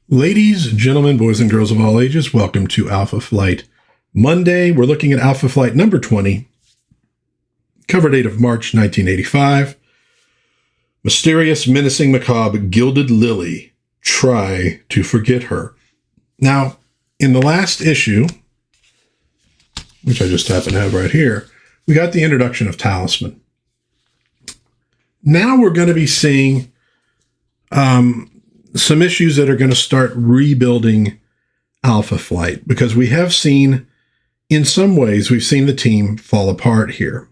Ladies, gentlemen, boys and girls of all ages, welcome to Alpha Flight Monday. We're looking at Alpha Flight number 20, cover date of March 1985. Mysterious, menacing, macabre, gilded lily. Try to forget her. Now, in the last issue, which I just happen to have right here, we got the introduction of Talisman. Now we're going to be seeing some issues that are going to start rebuilding Alpha Flight, because we have seen, in some ways, we've seen the team fall apart here.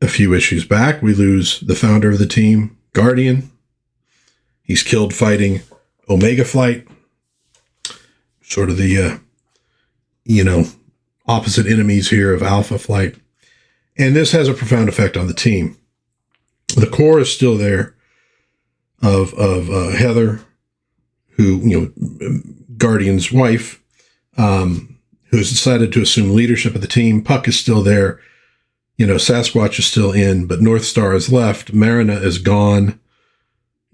A few issues back, we lose the founder of the team, Guardian. He's killed fighting Omega Flight, sort of the, opposite enemies here of Alpha Flight. And this has a profound effect on the team. The core is still there of Heather, who, Guardian's wife, who has decided to assume leadership of the team. Puck is still there. Sasquatch is still in, but North Star is left. Marina is gone.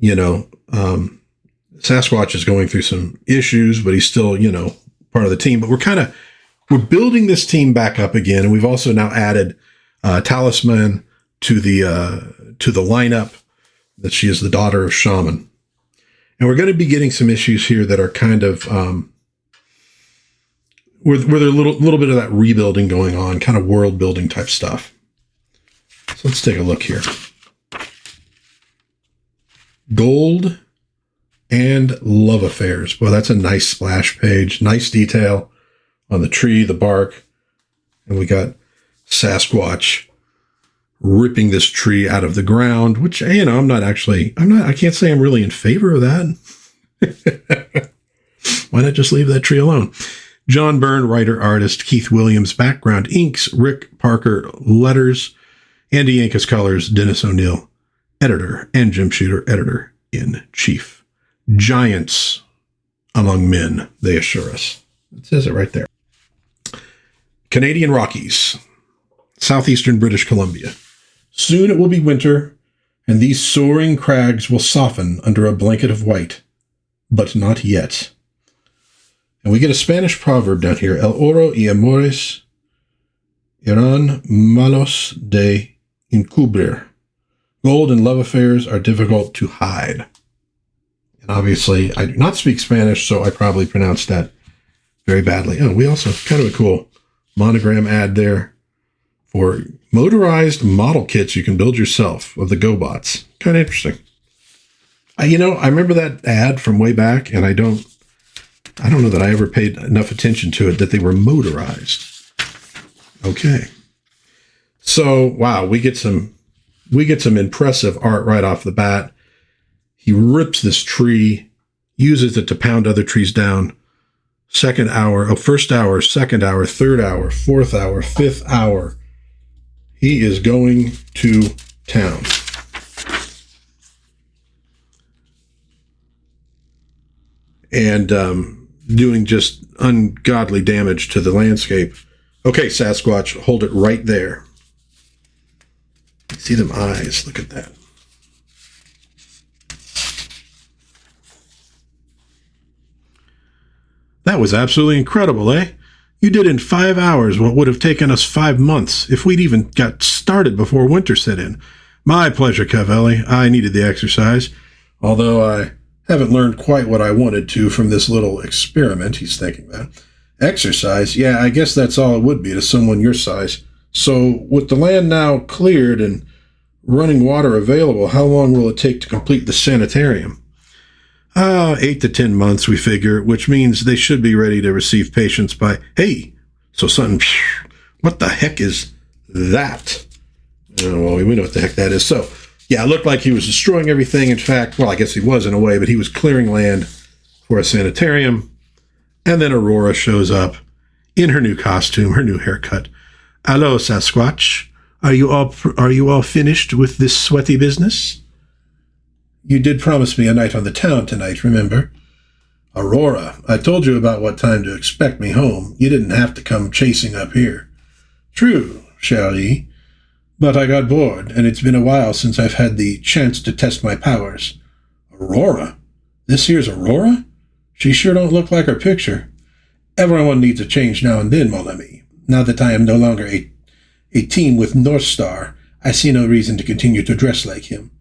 Sasquatch is going through some issues, but he's still, part of the team. But we're building this team back up again. And we've also now added Talisman to the lineup, that she is the daughter of Shaman. And we're going to be getting some issues here that are kind of, where there's a little bit of that rebuilding going on, kind of world building type stuff. So let's take a look here. Gold and love affairs. Well, that's a nice splash page. Nice detail on the tree, the bark. And we got Sasquatch ripping this tree out of the ground, which, I can't say I'm really in favor of that. Why not just leave that tree alone? John Byrne, writer, artist. Keith Williams, background, inks. Rick Parker, letters. Andy Yankus, colors. Dennis O'Neill, editor. And Jim Shooter, editor-in-chief. Giants among men, they assure us. It says it right there. Canadian Rockies, southeastern British Columbia. Soon it will be winter, and these soaring crags will soften under a blanket of white, but not yet. And we get a Spanish proverb down here: El oro y amores eran malos de encubrir. Gold and love affairs are difficult to hide. And obviously, I do not speak Spanish, so I probably pronounced that very badly. Oh, we also, kind of a cool monogram ad there for motorized model kits you can build yourself of the GoBots. Kind of interesting. I remember that ad from way back, and I don't know that I ever paid enough attention to it, that they were motorized. Okay. So, wow, we get some impressive art right off the bat. He rips this tree, uses it to pound other trees down. First hour, second hour, third hour, fourth hour, fifth hour. He is going to town. And doing just ungodly damage to the landscape. Okay, Sasquatch, hold it right there. See them eyes. Look at that. That was absolutely incredible, eh? You did in 5 hours what would have taken us 5 months if we'd even got started before winter set in. My pleasure, Cavelli. I needed the exercise, although I haven't learned quite what I wanted to from this little experiment. He's thinking that. Exercise? Yeah, I guess that's all it would be to someone your size. So, with the land now cleared and running water available, how long will it take to complete the sanitarium? 8 to 10 months, we figure, which means they should be ready to receive patients by, hey, so something, what the heck is that? Well, we know what the heck that is. So, yeah, it looked like he was destroying everything. In fact, well, I guess he was in a way, but he was clearing land for a sanitarium. And then Aurora shows up in her new costume, her new haircut. Hello, Sasquatch. Are you all finished with this sweaty business? You did promise me a night on the town tonight, remember? Aurora, I told you about what time to expect me home. You didn't have to come chasing up here. True, chérie. But I got bored, and it's been a while since I've had the chance to test my powers. Aurora, This here's Aurora? She sure don't look like her picture. Everyone needs a change now and then, mon ami. Now that I am no longer a team with North Star, I see no reason to continue to dress like him.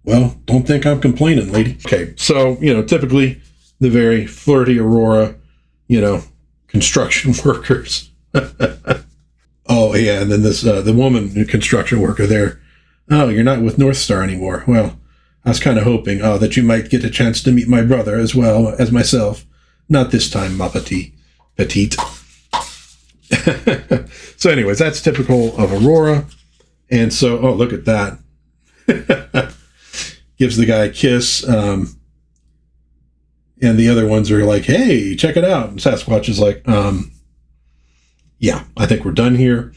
Well, don't think I'm complaining, lady. Okay, so, typically the very flirty Aurora, construction workers. Oh, yeah, and then this the woman construction worker there. Oh, you're not with North Star anymore. Well, I was kind of hoping that you might get a chance to meet my brother as well as myself. Not this time, ma petite. So anyways, that's typical of Aurora. And so, look at that. Gives the guy a kiss. And the other ones are like, hey, check it out. And Sasquatch is like, yeah, I think we're done here.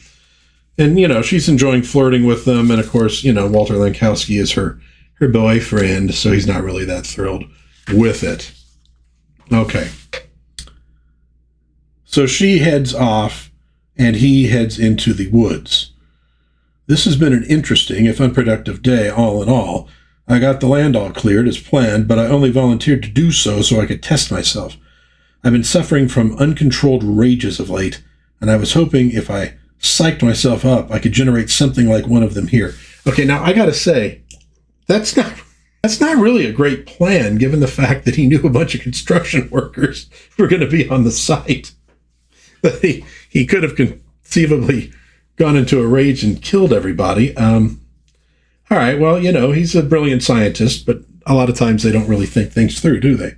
And, she's enjoying flirting with them. And of course, Walter Lankowski is her boyfriend. So he's not really that thrilled with it. Okay. So she heads off and he heads into the woods. This has been an interesting, if unproductive day, all in all. I got the land all cleared as planned, but I only volunteered to do so I could test myself. I've been suffering from uncontrolled rages of late, and I was hoping if I psyched myself up, I could generate something like one of them here. Okay, now I gotta say, that's not really a great plan, given the fact that he knew a bunch of construction workers were going to be on the site. But he could have conceivably gone into a rage and killed everybody. All right, well, he's a brilliant scientist, but a lot of times they don't really think things through, do they?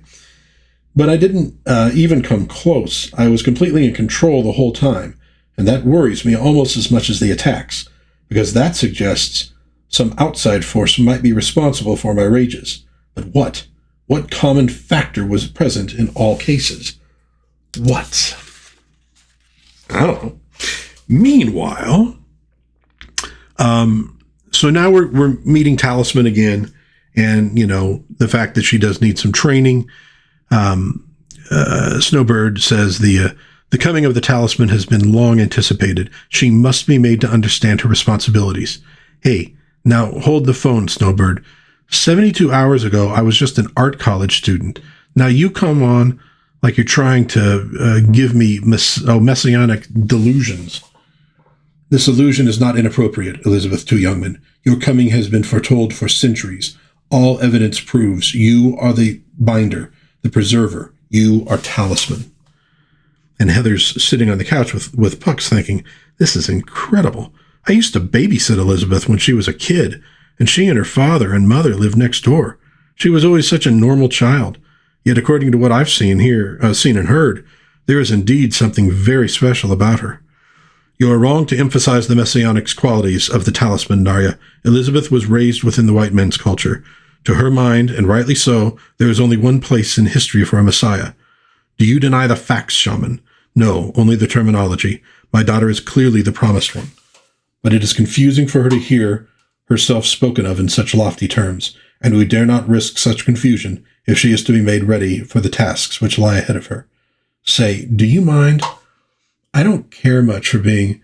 But I didn't even come close. I was completely in control the whole time, and that worries me almost as much as the attacks, because that suggests some outside force might be responsible for my rages. But what? What common factor was present in all cases? What? I don't know. Meanwhile, so now we're meeting Talisman again, and the fact that she does need some training. Snowbird says the coming of the Talisman has been long anticipated. She must be made to understand her responsibilities. Hey, now hold the phone, Snowbird. 72 hours ago, I was just an art college student. Now you come on like you're trying to give me messianic delusions. This illusion is not inappropriate, Elizabeth to Youngman. Your coming has been foretold for centuries. All evidence proves you are the binder, the preserver. You are Talisman. And Heather's sitting on the couch with Pucks thinking, this is incredible. I used to babysit Elizabeth when she was a kid, and she and her father and mother lived next door. She was always such a normal child. Yet according to what I've seen and heard, there is indeed something very special about her. You are wrong to emphasize the messianic qualities of the Talisman, Narya. Elizabeth was raised within the white men's culture. To her mind, and rightly so, there is only one place in history for a messiah. Do you deny the facts, shaman? No, only the terminology. My daughter is clearly the promised one. But it is confusing for her to hear herself spoken of in such lofty terms, and we dare not risk such confusion if she is to be made ready for the tasks which lie ahead of her. Say, do you mind? I don't care much for being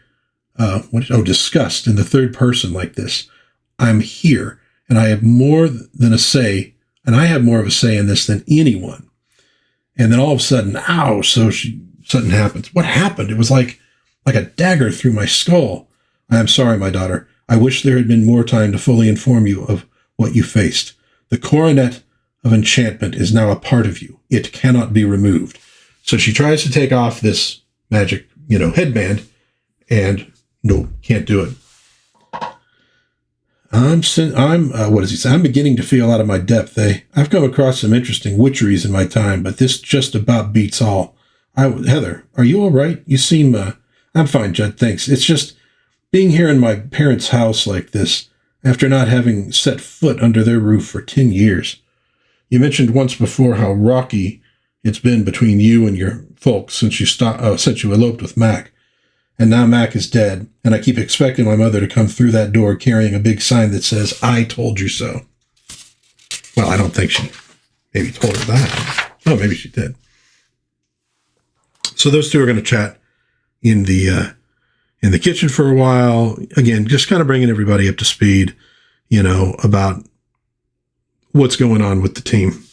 discussed in the third person like this. I'm here, and I have more than a say, and I have more of a say in this than anyone. And then all of a sudden, something happens. What happened? It was like a dagger through my skull. I am sorry, my daughter. I wish there had been more time to fully inform you of what you faced. The coronet of enchantment is now a part of you. It cannot be removed. So she tries to take off this magic, headband, and no, can't do it. What does he say? I'm beginning to feel out of my depth. I've come across some interesting witcheries in my time, but this just about beats all. Heather, are you all right? You seem, I'm fine, Judd, thanks. It's just being here in my parents' house like this, after not having set foot under their roof for 10 years. You mentioned once before how rocky it's been between you and your folks since you eloped with Mac. And now Mac is dead, and I keep expecting my mother to come through that door carrying a big sign that says, I told you so. Well, I don't think she maybe told her that. Oh, maybe she did. So those two are going to chat in the kitchen for a while. Again, just kind of bringing everybody up to speed, about what's going on with the team.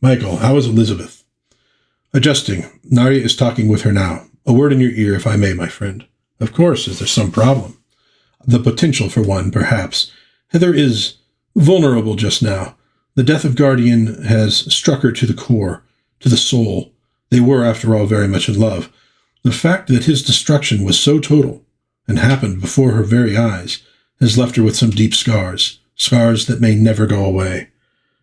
Michael, how is Elizabeth? Adjusting. Narya is talking with her now. A word in your ear, if I may, my friend. Of course, is there some problem? The potential for one, perhaps. Heather is vulnerable just now. The death of Guardian has struck her to the core, to the soul. They were, after all, very much in love. The fact that his destruction was so total and happened before her very eyes has left her with some deep scars, scars that may never go away.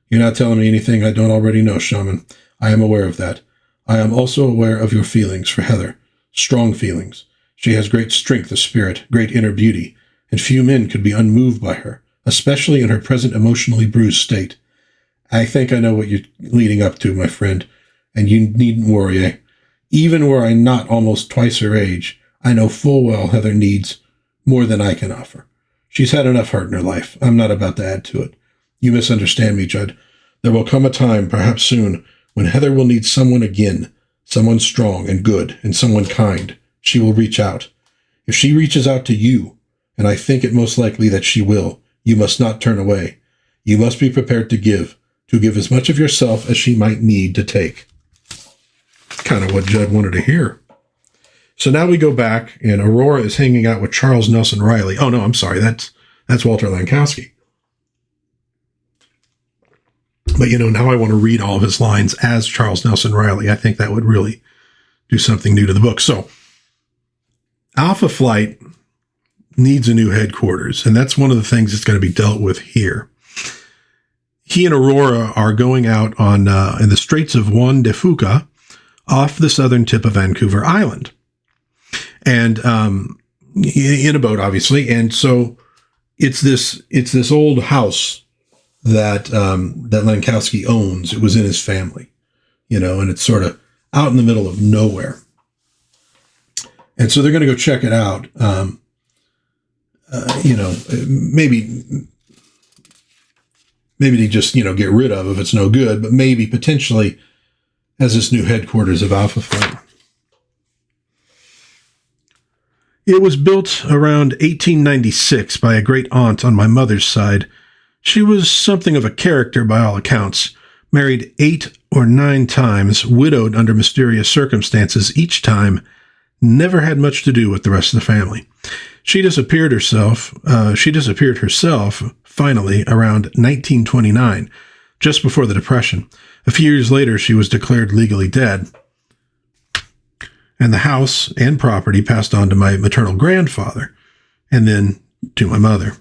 You're not telling me anything I don't already know, Shaman. I am aware of that. I am also aware of your feelings for Heather. Strong feelings. She has great strength of spirit, great inner beauty, and few men could be unmoved by her, especially in her present emotionally bruised state. I think I know what you're leading up to, my friend, and you needn't worry, eh? Even were I not almost twice her age, I know full well Heather needs more than I can offer. She's had enough hurt in her life. I'm not about to add to it. You misunderstand me, Judd. There will come a time, perhaps soon, when Heather will need someone again, someone strong and good, and someone kind. She will reach out. If she reaches out to you, and I think it most likely that she will, you must not turn away. You must be prepared to give as much of yourself as she might need to take. Kind of what Judd wanted to hear. So now we go back, and Aurora is hanging out with Charles Nelson Riley. Oh, no, I'm sorry. That's Walter Lankowski. But, now I want to read all of his lines as Charles Nelson Riley. I think that would really do something new to the book. So, Alpha Flight needs a new headquarters, and that's one of the things that's going to be dealt with here. He and Aurora are going out on in the Straits of Juan de Fuca, off the southern tip of Vancouver Island, and in a boat, obviously. And so it's this old house that Lankowski owns. It was in his family, and it's sort of out in the middle of nowhere. And so they're going to go check it out. Maybe to just, get rid of if it's no good, but maybe potentially as this new headquarters of Alpha Flight. It was built around 1896 by a great aunt on my mother's side. She was something of a character by all accounts, married 8 or 9 times, widowed under mysterious circumstances each time, never had much to do with the rest of the family. She disappeared herself, finally, around 1929, just before the Depression. A few years later, she was declared legally dead, and the house and property passed on to my maternal grandfather, and then to my mother.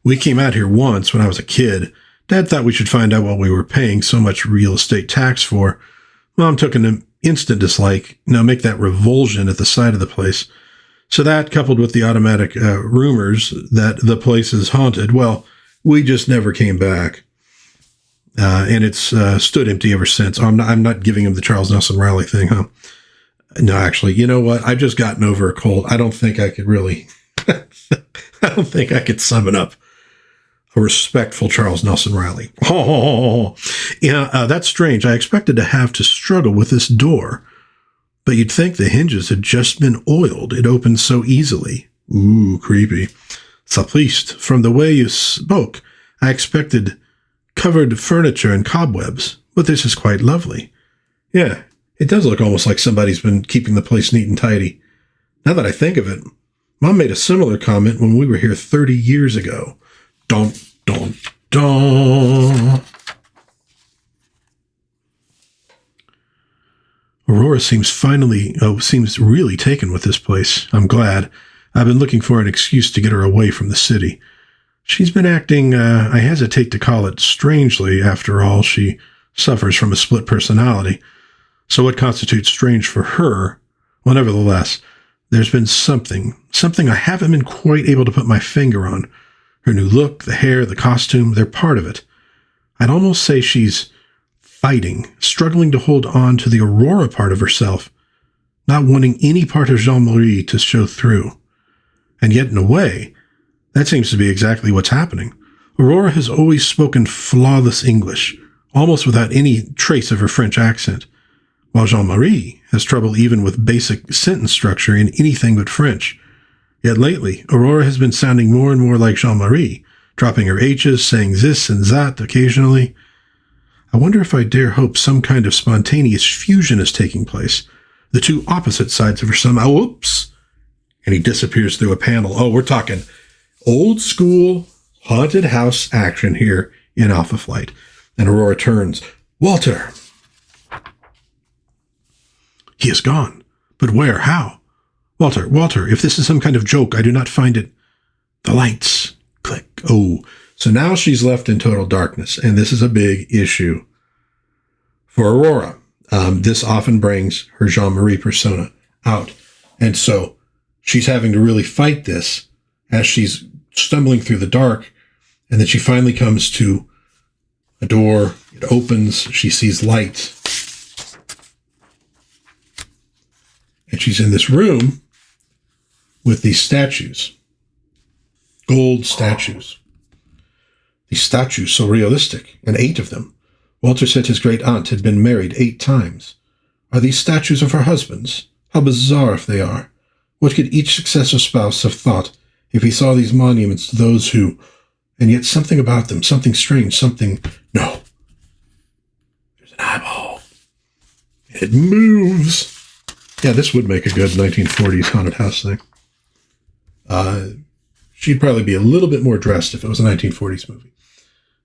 We came out here once when I was a kid. Dad thought we should find out what we were paying so much real estate tax for. Mom took an instant dislike, make that revulsion at the sight of the place. So that, coupled with the automatic rumors that the place is haunted, well, we just never came back. And it's stood empty ever since. I'm not giving him the Charles Nelson Riley thing, huh? No, actually, you know what? I've just gotten over a cold. I don't think I could really, I don't think I could summon up a respectful Charles Nelson Riley. Oh, yeah, that's strange. I expected to have to struggle with this door, but you'd think the hinges had just been oiled. It opened so easily. Ooh, creepy. Saplist, from the way you spoke, I expected covered furniture and cobwebs, but this is quite lovely. Yeah, it does look almost like somebody's been keeping the place neat and tidy. Now that I think of it, Mom made a similar comment when we were here 30 years ago. Dun, dun, dun. Aurora seems really taken with this place. I'm glad. I've been looking for an excuse to get her away from the city. She's been acting, I hesitate to call it strangely. After all, she suffers from a split personality. So what constitutes strange for her? Well, nevertheless, there's been something I haven't been quite able to put my finger on. Her new look, the hair, the costume, they're part of it. I'd almost say she's fighting, struggling to hold on to the Aurora part of herself, not wanting any part of Jean-Marie to show through. And yet, in a way, that seems to be exactly what's happening. Aurora has always spoken flawless English, almost without any trace of her French accent, while Jean-Marie has trouble even with basic sentence structure in anything but French. Yet lately, Aurora has been sounding more and more like Jean-Marie, dropping her H's, saying this and that occasionally. I wonder if I dare hope some kind of spontaneous fusion is taking place. The two opposite sides of her somehow. Whoops. And he disappears through a panel. Oh, we're talking old school haunted house action here in Alpha Flight. And Aurora turns. Walter! He is gone. But where? How? Walter, if this is some kind of joke, I do not find it. The lights. Click. Oh. So now she's left in total darkness, and this is a big issue for Aurora. This often brings her Jean-Marie persona out. And so she's having to really fight this as she's stumbling through the dark, and then she finally comes to a door. It opens. She sees light. And she's in this room with these statues. Gold statues. These statues so realistic, and 8 of them. Walter said his great aunt had been married 8 times. Are these statues of her husbands? How bizarre if they are. What could each successive spouse have thought if he saw these monuments to those who, and yet something about them, something strange, something, no. There's an eyeball. It moves. Yeah, this would make a good 1940s haunted house thing. She'd probably be a little bit more dressed if it was a 1940s movie.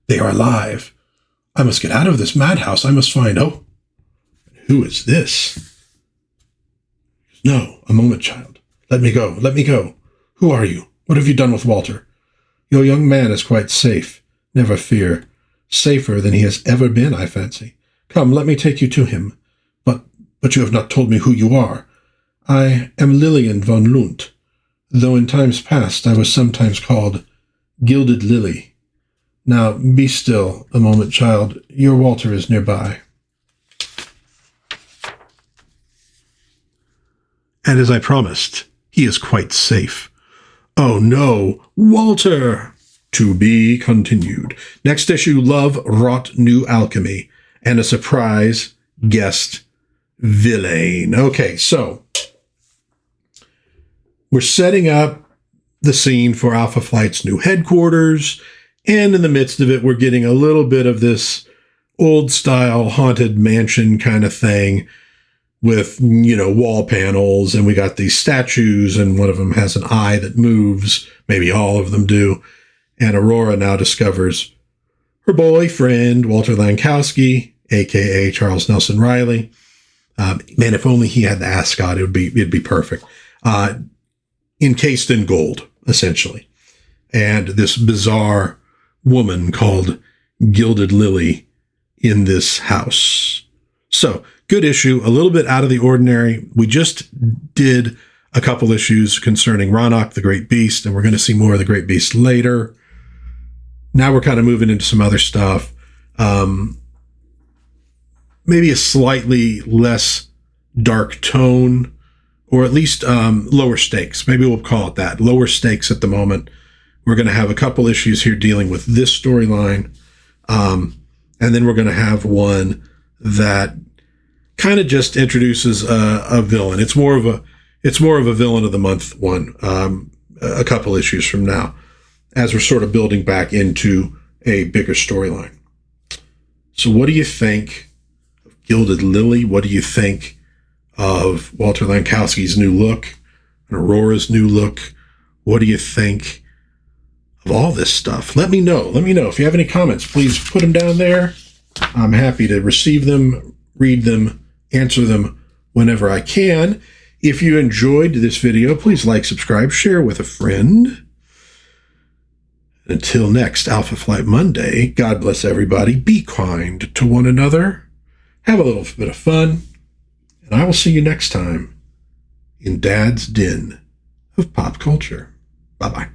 They are alive. I must get out of this madhouse. I must find... Oh, who is this? No, a moment, child. Let me go. Let me go. Who are you? What have you done with Walter? Your young man is quite safe. Never fear. Safer than he has ever been, I fancy. Come, let me take you to him. But you have not told me who you are. I am Lillian von Lunt, though in times past I was sometimes called Gilded Lily. Now, be still a moment, child. Your Walter is nearby. And as I promised, he is quite safe. Oh no, Walter! To be continued. Next issue, Love Wrought New Alchemy, and a surprise guest villain. Okay, so we're setting up the scene for Alpha Flight's new headquarters, and in the midst of it, we're getting a little bit of this old-style haunted mansion kind of thing with, wall panels, and we got these statues, and one of them has an eye that moves. Maybe all of them do. And Aurora now discovers her boyfriend, Walter Lankowski, a.k.a. Charles Nelson Riley. Man, if only he had the ascot, it'd be perfect. Encased in gold, essentially. And this bizarre woman called Gilded Lily in this house. So, good issue, a little bit out of the ordinary. We just did a couple issues concerning Ronok, the Great Beast, and we're going to see more of the Great Beast later. Now we're kind of moving into some other stuff. Maybe a slightly less dark tone, or at least lower stakes. Maybe we'll call it that. Lower stakes at the moment. We're going to have a couple issues here dealing with this storyline. And then we're going to have one that kind of just introduces a villain. It's more of a villain of the month one, a couple issues from now, as we're sort of building back into a bigger storyline. So what do you think of Gilded Lily? What do you think of Walter Lankowski's new look and Aurora's new look? What do you think of all this stuff? Let me know. If you have any comments, please put them down there. I'm happy to receive them, read them, answer them whenever I can. If you enjoyed this video, please like, subscribe, share with a friend. Until next Alpha Flight Monday, God bless everybody. Be kind to one another. Have a little bit of fun. And I will see you next time in Dad's Den of Pop Culture. Bye-bye.